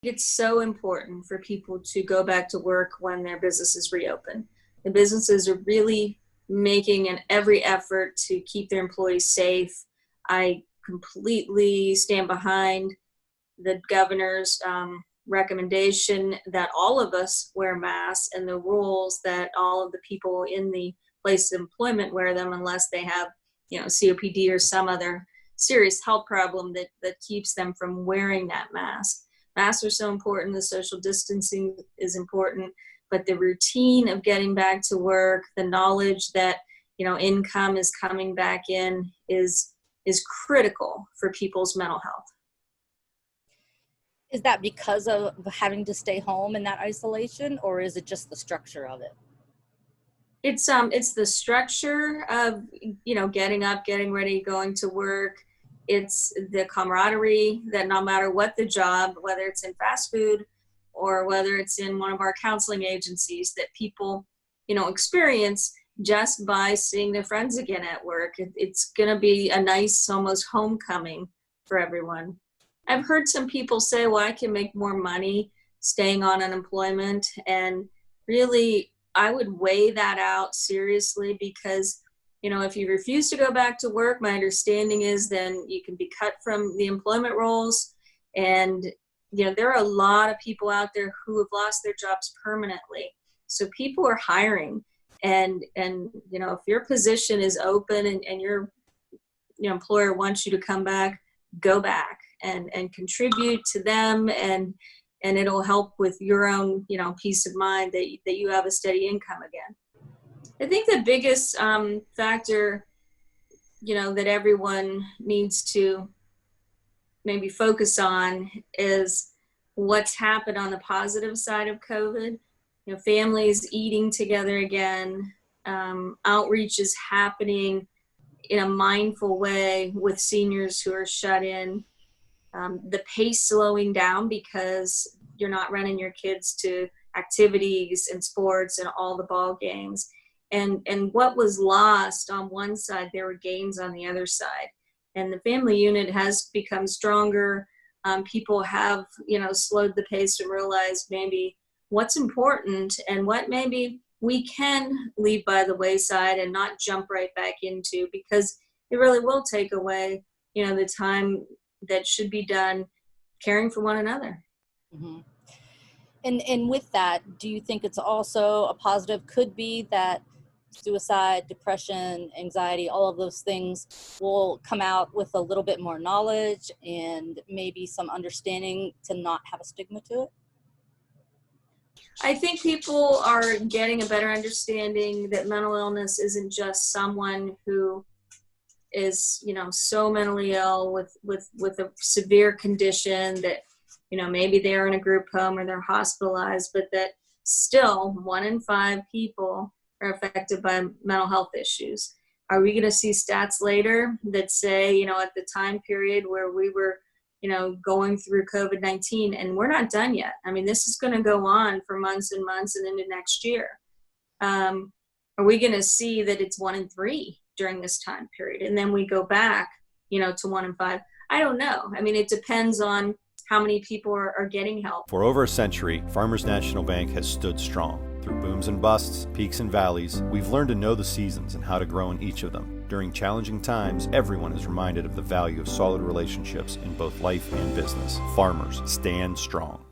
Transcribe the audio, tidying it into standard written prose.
It's so important for people to go back to work when their businesses reopen. The businesses are really making an every effort to keep their employees safe. I completely stand behind the governor's recommendation that all of us wear masks, and the rules that all of the people in the place of employment wear them unless they have, COPD or some other serious health problem that keeps them from wearing that mask. Masks are so important. The social distancing is important, but the routine of getting back to work, the knowledge that, income is coming back in is critical for people's mental health. Is that because of having to stay home in that isolation, or is it just the structure of it? It's the structure of, getting up, getting ready, going to work. It's the camaraderie that no matter what the job, whether it's in fast food or whether it's in one of our counseling agencies, that people, experience just by seeing their friends again at work. It's going to be a nice, almost homecoming for everyone. I've heard some people say, well, I can make more money staying on unemployment. And really, I would weigh that out seriously because, if you refuse to go back to work, my understanding is then you can be cut from the employment rolls. And, there are a lot of people out there who have lost their jobs permanently. So people are hiring. And if your position is open and your employer wants you to come back, go back and contribute to them, and it'll help with your own peace of mind that you have a steady income again. I think the biggest factor that everyone needs to maybe focus on is what's happened on the positive side of COVID. Families eating together again, outreach is happening in a mindful way with seniors who are shut in. The pace slowing down because you're not running your kids to activities and sports and all the ball games. And what was lost on one side, there were gains on the other side. And the family unit has become stronger. People have, slowed the pace and realized maybe what's important and what maybe we can leave by the wayside and not jump right back into, because it really will take away, the time that should be done caring for one another. Mm-hmm. And with that, do you think it's also a positive could be that suicide, depression, anxiety, all of those things will come out with a little bit more knowledge and maybe some understanding to not have a stigma to it? I think people are getting a better understanding that mental illness isn't just someone who is, so mentally ill with a severe condition that, maybe they're in a group home or they're hospitalized, but that still 1 in 5 people are affected by mental health issues. Are we going to see stats later that say, at the time period where we were, going through COVID-19, and we're not done yet. I mean, this is going to go on for months and months and into next year. Are we going to see that it's 1 in 3 during this time period? And then we go back, to 1 in 5. I don't know. I mean, it depends on how many people are getting help. For over a century, Farmers National Bank has stood strong. Through booms and busts, peaks and valleys, we've learned to know the seasons and how to grow in each of them. During challenging times, everyone is reminded of the value of solid relationships in both life and business. Farmers, stand strong.